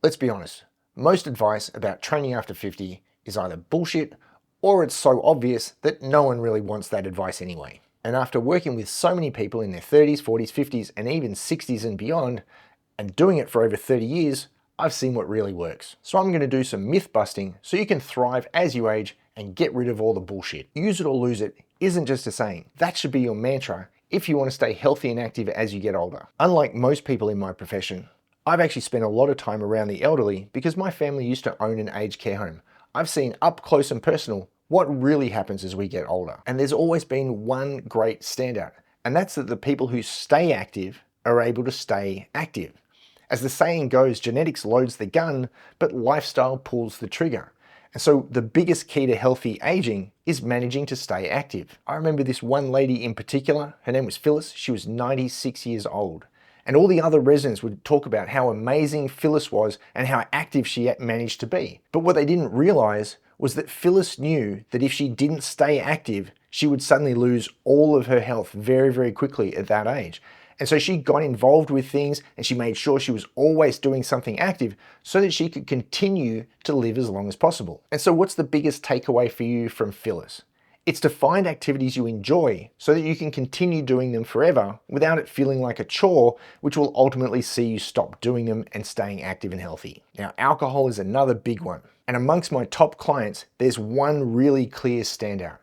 Let's be honest, most advice about training after 50 is either bullshit or it's so obvious that no one really wants that advice anyway. And after working with so many people in their 30s, 40s, 50s, and even 60s and beyond, and doing it for over 30 years, I've seen what really works. So I'm going to do some myth busting so you can thrive as you age and get rid of all the bullshit. Use it or lose it isn't just a saying. That should be your mantra if you want to stay healthy and active as you get older. Unlike most people in my profession, I've actually spent a lot of time around the elderly because my family used to own an aged care home. I've seen up close and personal what really happens as we get older. And there's always been one great standout, and that's that the people who stay active are able to stay active. As the saying goes, genetics loads the gun, but lifestyle pulls the trigger. And so the biggest key to healthy aging is managing to stay active. I remember this one lady in particular, her name was Phyllis. She was 96 years old. And all the other residents would talk about how amazing Phyllis was and how active she managed to be. But what they didn't realize was that Phyllis knew that if she didn't stay active, she would suddenly lose all of her health very, very quickly at that age. And so she got involved with things and she made sure she was always doing something active so that she could continue to live as long as possible. And so what's the biggest takeaway for you from Phyllis? It's to find activities you enjoy so that you can continue doing them forever without it feeling like a chore, which will ultimately see you stop doing them and staying active and healthy. Now, alcohol is another big one. And amongst my top clients, there's one really clear standout.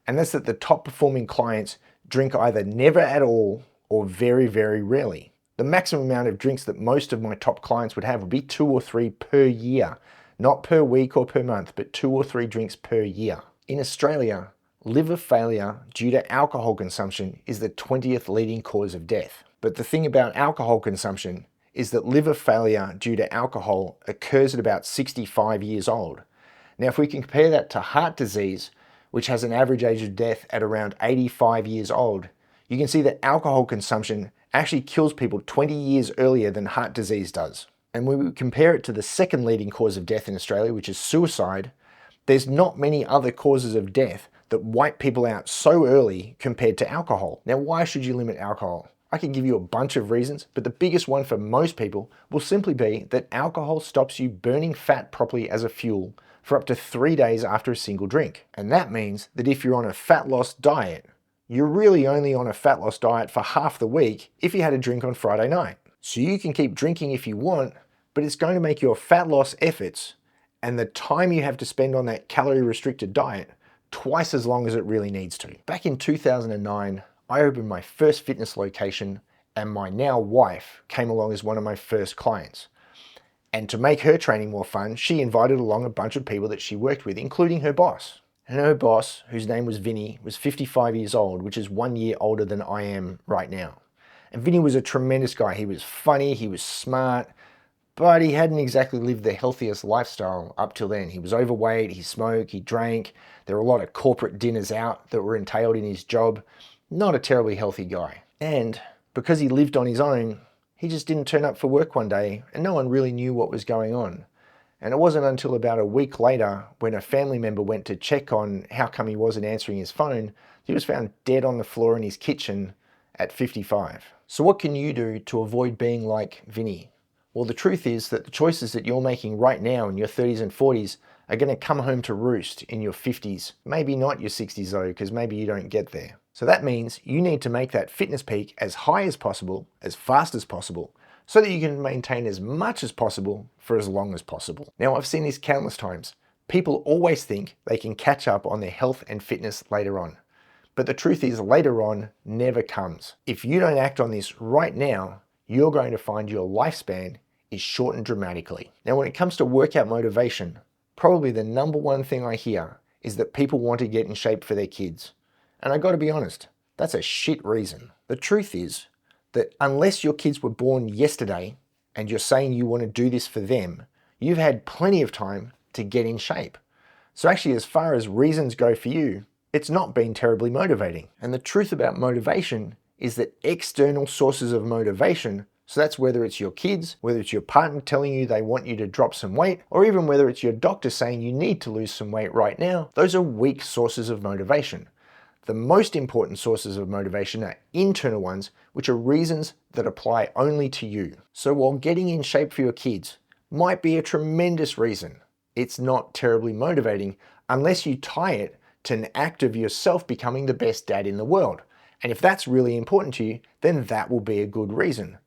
And that's that the top performing clients drink either never at all or very, very rarely. The maximum amount of drinks that most of my top clients would have would be 2 or 3 per year, not per week or per month, but 2 or 3 drinks per year. In Australia, liver failure due to alcohol consumption is the 20th leading cause of death. But the thing about alcohol consumption is that liver failure due to alcohol occurs at about 65 years old. Now, if we can compare that to heart disease, which has an average age of death at around 85 years old, you can see that alcohol consumption actually kills people 20 years earlier than heart disease does. And when we compare it to the second leading cause of death in Australia, which is suicide, there's not many other causes of death that wipe people out so early compared to alcohol. Now, why should you limit alcohol? I can give you a bunch of reasons, but the biggest one for most people will simply be that alcohol stops you burning fat properly as a fuel for up to 3 days after a single drink. And that means that if you're on a fat loss diet, you're really only on a fat loss diet for half the week if you had a drink on Friday night. So you can keep drinking if you want, but it's going to make your fat loss efforts and the time you have to spend on that calorie restricted diet twice as long as it really needs to. Back in 2009, I opened my first fitness location and my now wife came along as one of my first clients. And to make her training more fun, she invited along a bunch of people that she worked with, including her boss. And her boss, whose name was Vinny, was 55 years old, which is 1 year older than I am right now. And Vinny was a tremendous guy. He was funny, he was smart, but he hadn't exactly lived the healthiest lifestyle up till then. He was overweight, he smoked, he drank. There were a lot of corporate dinners out that were entailed in his job. Not a terribly healthy guy. And because he lived on his own, he just didn't turn up for work one day and no one really knew what was going on. And it wasn't until about a week later when a family member went to check on how come he wasn't answering his phone, he was found dead on the floor in his kitchen at 55. So what can you do to avoid being like Vinny? Well, the truth is that the choices that you're making right now in your 30s and 40s are going to come home to roost in your 50s. Maybe not your 60s though, because maybe you don't get there. So that means you need to make that fitness peak as high as possible, as fast as possible, so that you can maintain as much as possible for as long as possible. Now, I've seen this countless times. People always think they can catch up on their health and fitness later on. But the truth is, later on never comes. If you don't act on this right now, you're going to find your lifespan is shortened dramatically. Now, when it comes to workout motivation, probably the number one thing I hear is that people want to get in shape for their kids. And I gotta be honest, that's a shit reason. The truth is that unless your kids were born yesterday and you're saying you want to do this for them, you've had plenty of time to get in shape. So actually, as far as reasons go for you, it's not been terribly motivating. And the truth about motivation is that external sources of motivation, so that's whether it's your kids, whether it's your partner telling you they want you to drop some weight, or even whether it's your doctor saying you need to lose some weight right now, those are weak sources of motivation. The most important sources of motivation are internal ones, which are reasons that apply only to you. So while getting in shape for your kids might be a tremendous reason. It's not terribly motivating unless you tie it to an act of yourself becoming the best dad in the world. And if that's really important to you, then that will be a good reason.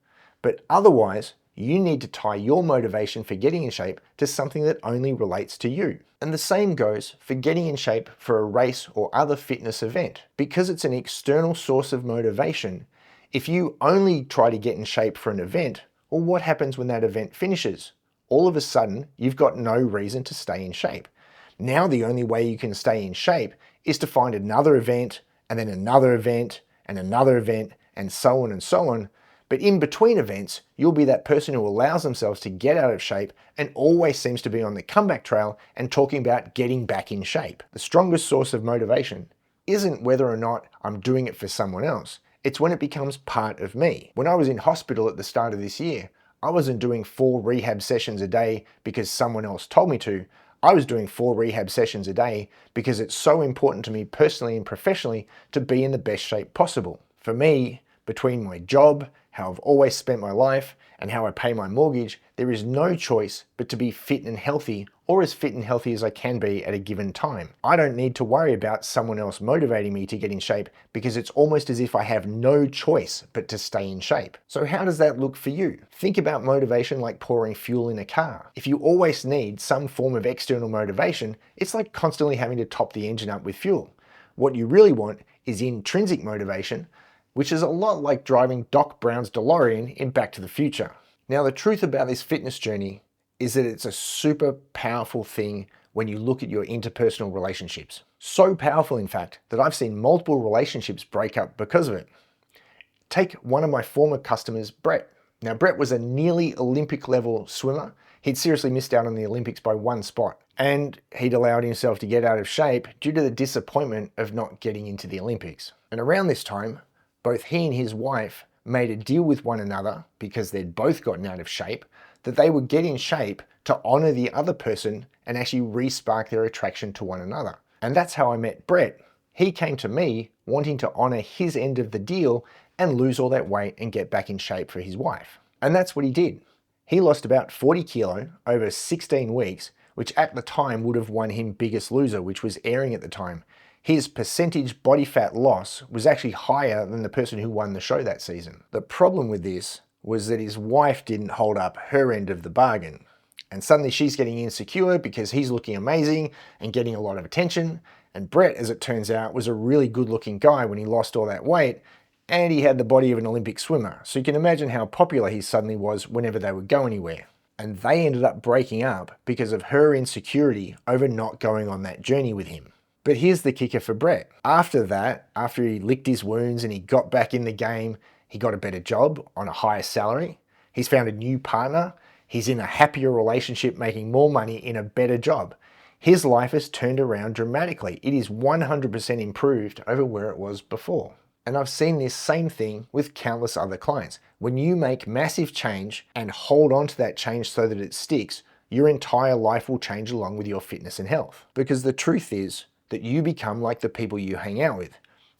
But otherwise, you need to tie your motivation for getting in shape to something that only relates to you. And the same goes for getting in shape for a race or other fitness event. Because it's an external source of motivation, if you only try to get in shape for an event, well, what happens when that event finishes? All of a sudden, you've got no reason to stay in shape. Now the only way you can stay in shape is to find another event, and then another event, and another event, and so on and so on. But in between events, you'll be that person who allows themselves to get out of shape and always seems to be on the comeback trail and talking about getting back in shape. The strongest source of motivation isn't whether or not I'm doing it for someone else. It's when it becomes part of me. When I was in hospital at the start of this year, I wasn't doing 4 rehab sessions a day because someone else told me to. I was doing 4 rehab sessions a day because it's so important to me personally and professionally to be in the best shape possible. For me, between my job, how I've always spent my life, and how I pay my mortgage, there is no choice but to be fit and healthy, or as fit and healthy as I can be at a given time. I don't need to worry about someone else motivating me to get in shape because it's almost as if I have no choice but to stay in shape. So how does that look for you? Think about motivation like pouring fuel in a car. If you always need some form of external motivation, it's like constantly having to top the engine up with fuel. What you really want is intrinsic motivation, which is a lot like driving Doc Brown's DeLorean in Back to the Future. Now, the truth about this fitness journey is that it's a super powerful thing when you look at your interpersonal relationships. So powerful, in fact, that I've seen multiple relationships break up because of it. Take one of my former customers, Brett. Now, Brett was a nearly Olympic level swimmer. He'd seriously missed out on the Olympics by 1 spot, and he'd allowed himself to get out of shape due to the disappointment of not getting into the Olympics. And around this time, both he and his wife made a deal with one another, because they'd both gotten out of shape, that they would get in shape to honor the other person and actually re-spark their attraction to one another. And that's how I met Brett. He came to me wanting to honor his end of the deal and lose all that weight and get back in shape for his wife. And that's what he did. He lost about 40 kilo over 16 weeks, which at the time would have won him Biggest Loser, which was airing at the time. His percentage body fat loss was actually higher than the person who won the show that season. The problem with this was that his wife didn't hold up her end of the bargain. And suddenly she's getting insecure because he's looking amazing and getting a lot of attention. And Brett, as it turns out, was a really good looking guy when he lost all that weight, and he had the body of an Olympic swimmer. So you can imagine how popular he suddenly was whenever they would go anywhere. And they ended up breaking up because of her insecurity over not going on that journey with him. But here's the kicker for Brett. After that, after he licked his wounds and he got back in the game, he got a better job on a higher salary. He's found a new partner. He's in a happier relationship, making more money in a better job. His life has turned around dramatically. It is 100% improved over where it was before. And I've seen this same thing with countless other clients. When you make massive change and hold on to that change so that it sticks, your entire life will change along with your fitness and health. Because the truth is that you become like the people you hang out with.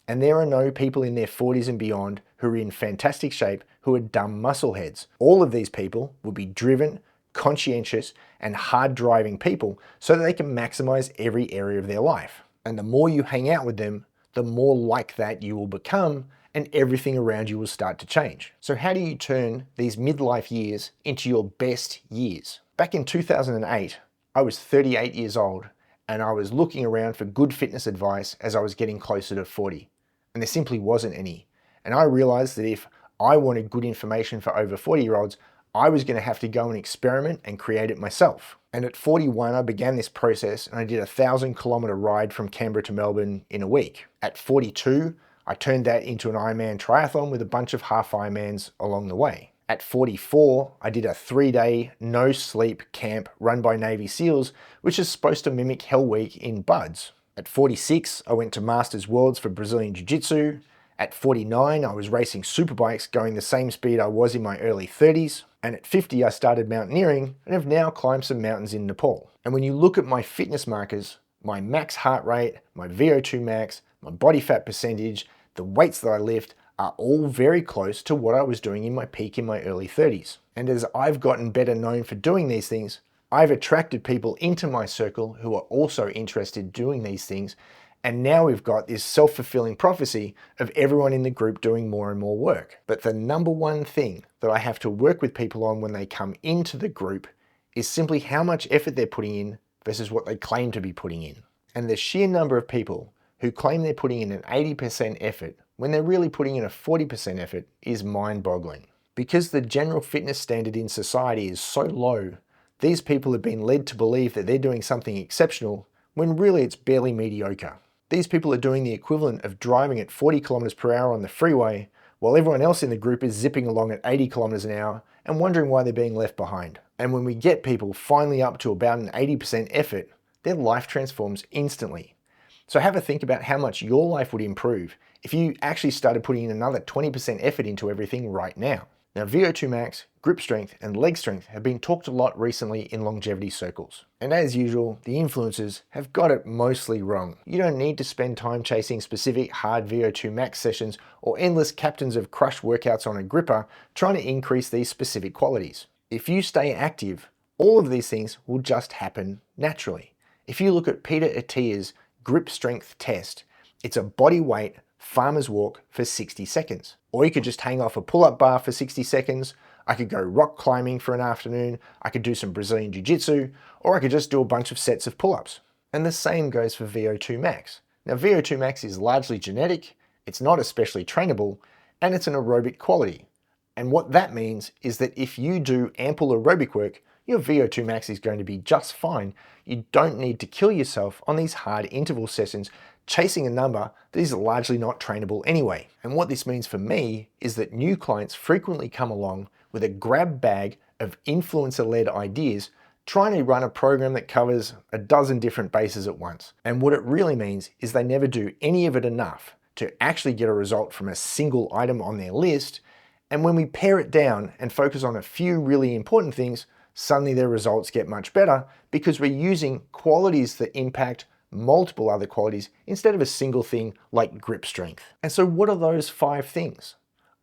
And there are no people in their 40s and beyond who are in fantastic shape who are dumb muscleheads. All of these people will be driven, conscientious, and hard-driving people so that they can maximize every area of their life. And the more you hang out with them, the more like that you will become, and everything around you will start to change. So how do you turn these midlife years into your best years? Back in 2008, I was 38 years old, and I was looking around for good fitness advice as I was getting closer to 40. And there simply wasn't any. And I realized that if I wanted good information for over 40-year-olds, I was going to have to go and experiment and create it myself. And at 41, I began this process and I did a 1,000-kilometer ride from Canberra to Melbourne in a week. At 42, I turned that into an Ironman triathlon with a bunch of half Ironmans along the way. At 44, I did a 3-day no-sleep camp run by Navy SEALs, which is supposed to mimic Hell Week in buds. At 46, I went to Masters Worlds for Brazilian Jiu-Jitsu. At 49, I was racing superbikes going the same speed I was in my early 30s. And at 50, I started mountaineering and have now climbed some mountains in Nepal. And when you look at my fitness markers, my max heart rate, my VO2 max, my body fat percentage, the weights that I lift, are all very close to what I was doing in my peak in my early 30s. And as I've gotten better known for doing these things, I've attracted people into my circle who are also interested in doing these things. And now we've got this self-fulfilling prophecy of everyone in the group doing more and more work. But the number one thing that I have to work with people on when they come into the group is simply how much effort they're putting in versus what they claim to be putting in. And the sheer number of people who claim they're putting in an 80% effort when they're really putting in a 40% effort is mind-boggling. Because the general fitness standard in society is so low, these people have been led to believe that they're doing something exceptional when really it's barely mediocre. These people are doing the equivalent of driving at 40 kilometers per hour on the freeway while everyone else in the group is zipping along at 80 kilometers an hour and wondering why they're being left behind. And when we get people finally up to about an 80% effort, their life transforms instantly. So have a think about how much your life would improve if you actually started putting in another 20% effort into everything right now. Now, VO2 max, grip strength, and leg strength have been talked a lot recently in longevity circles. And as usual, the influencers have got it mostly wrong. You don't need to spend time chasing specific hard VO2 max sessions or endless captains of crush workouts on a gripper trying to increase these specific qualities. If you stay active, all of these things will just happen naturally. If you look at Peter Attia's grip strength test, it's a body weight farmer's walk for 60 seconds. Or you could just hang off a pull-up bar for 60 seconds. I could go rock climbing for an afternoon. I could do some Brazilian Jiu-Jitsu, or I could just do a bunch of sets of pull-ups. And the same goes for VO2 max. Now, VO2 max is largely genetic, it's not especially trainable, and it's an aerobic quality. And what that means is that if you do ample aerobic work, your VO2 max is going to be just fine. You don't need to kill yourself on these hard interval sessions chasing a number that is largely not trainable anyway. And what this means for me is that new clients frequently come along with a grab bag of influencer-led ideas trying to run a program that covers a dozen different bases at once. And what it really means is they never do any of it enough to actually get a result from a single item on their list. And when we pare it down and focus on a few really important things, suddenly their results get much better because we're using qualities that impact multiple other qualities instead of a single thing like grip strength. And so what are those 5 things?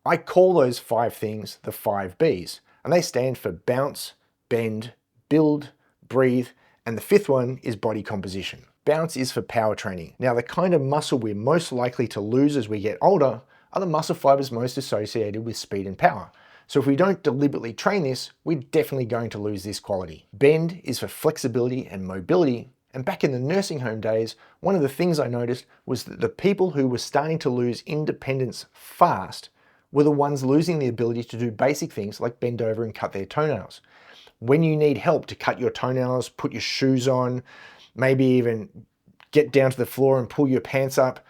I call those 5 things the 5 Bs, and they stand for bounce, bend, build, breathe, and the 5th one is body composition. Bounce is for power training. Now, the kind of muscle we're most likely to lose as we get older are the muscle fibers most associated with speed and power. So if we don't deliberately train this, we're definitely going to lose this quality. Bend is for flexibility and mobility. And back in the nursing home days, one of the things I noticed was that the people who were starting to lose independence fast were the ones losing the ability to do basic things like bend over and cut their toenails. When you need help to cut your toenails, put your shoes on, maybe even get down to the floor and pull your pants up,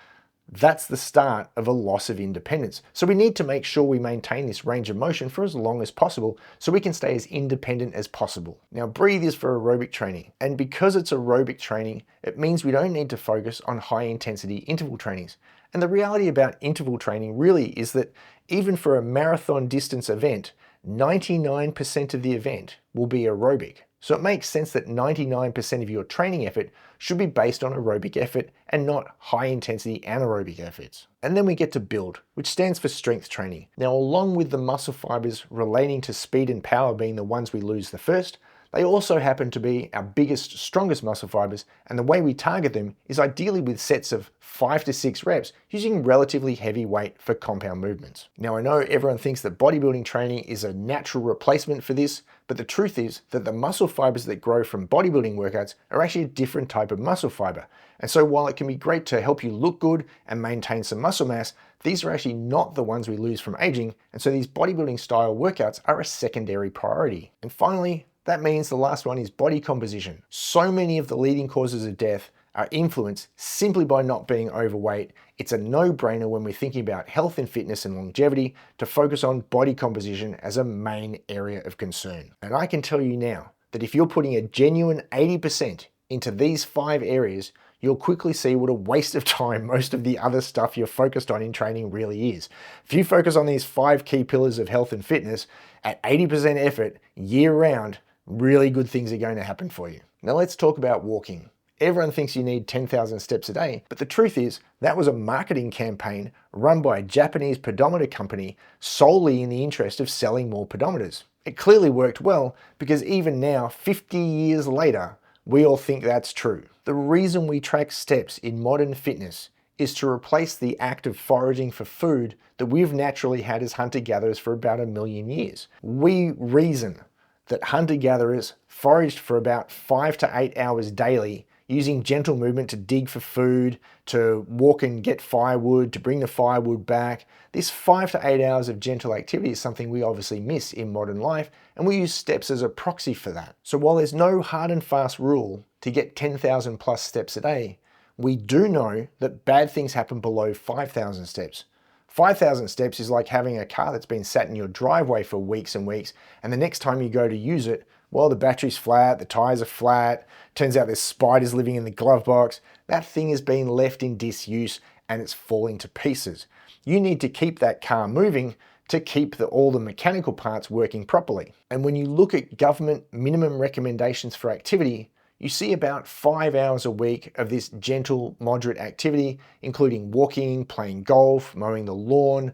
that's the start of a loss of independence. So we need to make sure we maintain this range of motion for as long as possible so we can stay as independent as possible. Now, breathe is for aerobic training. And because it's aerobic training, it means we don't need to focus on high intensity interval trainings. And the reality about interval training really is that even for a marathon distance event, 99% of the event will be aerobic. So it makes sense that 99% of your training effort should be based on aerobic effort and not high intensity anaerobic efforts. And then we get to build, which stands for strength training. Now, along with the muscle fibers relating to speed and power being the ones we lose the first, they also happen to be our biggest, strongest muscle fibers, and the way we target them is ideally with sets of 5 to 6 reps using relatively heavy weight for compound movements. Now, I know everyone thinks that bodybuilding training is a natural replacement for this, but the truth is that the muscle fibers that grow from bodybuilding workouts are actually a different type of muscle fiber. And so while it can be great to help you look good and maintain some muscle mass, these are actually not the ones we lose from aging, and so these bodybuilding style workouts are a secondary priority. And finally, that means the last one is body composition. So many of the leading causes of death are influenced simply by not being overweight. It's a no-brainer when we're thinking about health and fitness and longevity to focus on body composition as a main area of concern. And I can tell you now that if you're putting a genuine 80% into these 5 areas, you'll quickly see what a waste of time most of the other stuff you're focused on in training really is. If you focus on these 5 key pillars of health and fitness at 80% effort year round, really good things are going to happen for you. Now let's talk about walking. Everyone thinks you need 10,000 steps a day, but the truth is that was a marketing campaign run by a Japanese pedometer company solely in the interest of selling more pedometers. It clearly worked well because even now, 50 years later, we all think that's true. The reason we track steps in modern fitness is to replace the act of foraging for food that we've naturally had as hunter-gatherers for about 1 million years. We reason that hunter-gatherers foraged for about 5 to 8 hours daily, using gentle movement to dig for food, to walk and get firewood, to bring the firewood back. This 5 to 8 hours of gentle activity is something we obviously miss in modern life, and we use steps as a proxy for that. So while there's no hard and fast rule to get 10,000 plus steps a day, we do know that bad things happen below 5,000 steps. 5,000 steps is like having a car that's been sat in your driveway for weeks and weeks, and the next time you go to use it, well, the battery's flat, the tires are flat, turns out there's spiders living in the glove box. That thing has been left in disuse and it's falling to pieces. You need to keep that car moving to keep all the mechanical parts working properly. And when you look at government minimum recommendations for activity, you see about 5 hours a week of this gentle, moderate activity, including walking, playing golf, mowing the lawn,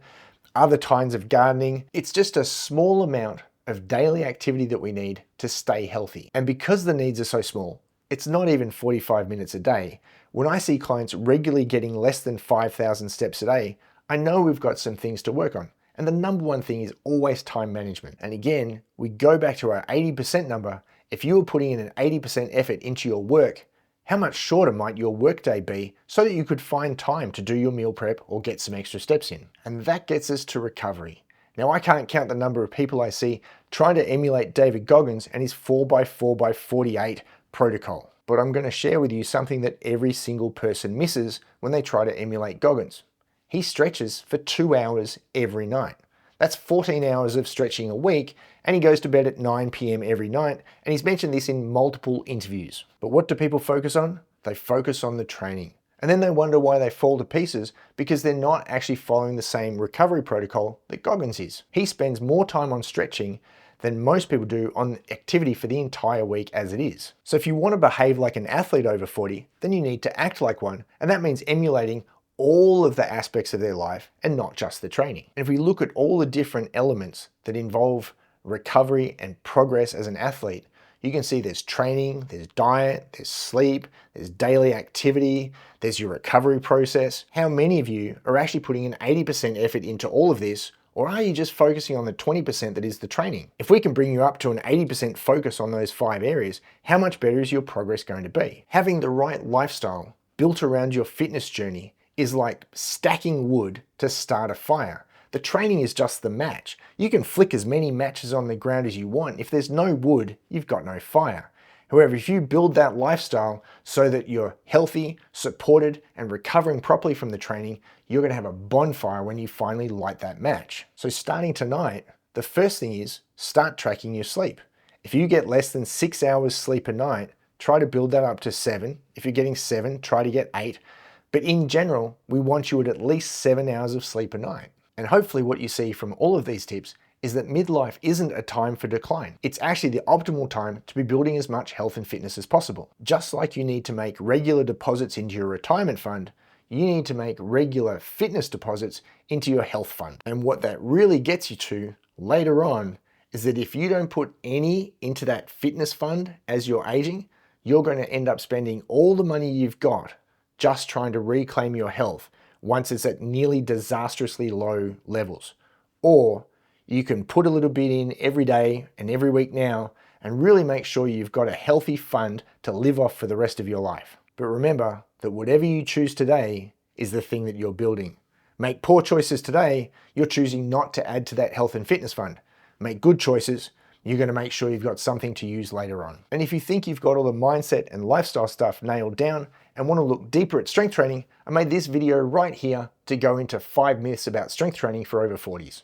other kinds of gardening. It's just a small amount of daily activity that we need to stay healthy. And because the needs are so small, it's not even 45 minutes a day. When I see clients regularly getting less than 5,000 steps a day, I know we've got some things to work on. And the number one thing is always time management. And again, we go back to our 80% number. If you were putting in an 80% effort into your work, how much shorter might your workday be so that you could find time to do your meal prep or get some extra steps in? And that gets us to recovery. Now, I can't count the number of people I see trying to emulate David Goggins and his 4x4x48 protocol. But I'm going to share with you something that every single person misses when they try to emulate Goggins. He stretches for 2 hours every night. That's 14 hours of stretching a week, and he goes to bed at 9 p.m. every night, and he's mentioned this in multiple interviews. But what do people focus on? They focus on the training. And then they wonder why they fall to pieces because they're not actually following the same recovery protocol that Goggins is. He spends more time on stretching than most people do on activity for the entire week as it is. So if you want to behave like an athlete over 40, then you need to act like one. And that means emulating all of the aspects of their life and not just the training. And if we look at all the different elements that involve recovery and progress as an athlete, you can see there's training, there's diet, there's sleep, there's daily activity, there's your recovery process. How many of you are actually putting an 80% effort into all of this, or are you just focusing on the 20% that is the training? If we can bring you up to an 80% focus on those 5 areas, how much better is your progress going to be? Having the right lifestyle built around your fitness journey is like stacking wood to start a fire. The training is just the match. You can flick as many matches on the ground as you want. If there's no wood, you've got no fire. However, if you build that lifestyle so that you're healthy, supported, and recovering properly from the training, you're going to have a bonfire when you finally light that match. So starting tonight, the first thing is start tracking your sleep. If you get less than 6 hours sleep a night, try to build that up to 7. If you're getting 7, try to get 8. But in general, we want you at least 7 hours of sleep a night. And hopefully what you see from all of these tips is that midlife isn't a time for decline. It's actually the optimal time to be building as much health and fitness as possible. Just like you need to make regular deposits into your retirement fund, you need to make regular fitness deposits into your health fund. And what that really gets you to later on is that if you don't put any into that fitness fund as you're aging, you're going to end up spending all the money you've got just trying to reclaim your health once it's at nearly disastrously low levels. Or you can put a little bit in every day and every week now and really make sure you've got a healthy fund to live off for the rest of your life. But remember that whatever you choose today is the thing that you're building. Make poor choices today, you're choosing not to add to that health and fitness fund. Make good choices, you're going to make sure you've got something to use later on. And if you think you've got all the mindset and lifestyle stuff nailed down and want to look deeper at strength training, I made this video right here to go into 5 myths about strength training for over 40s.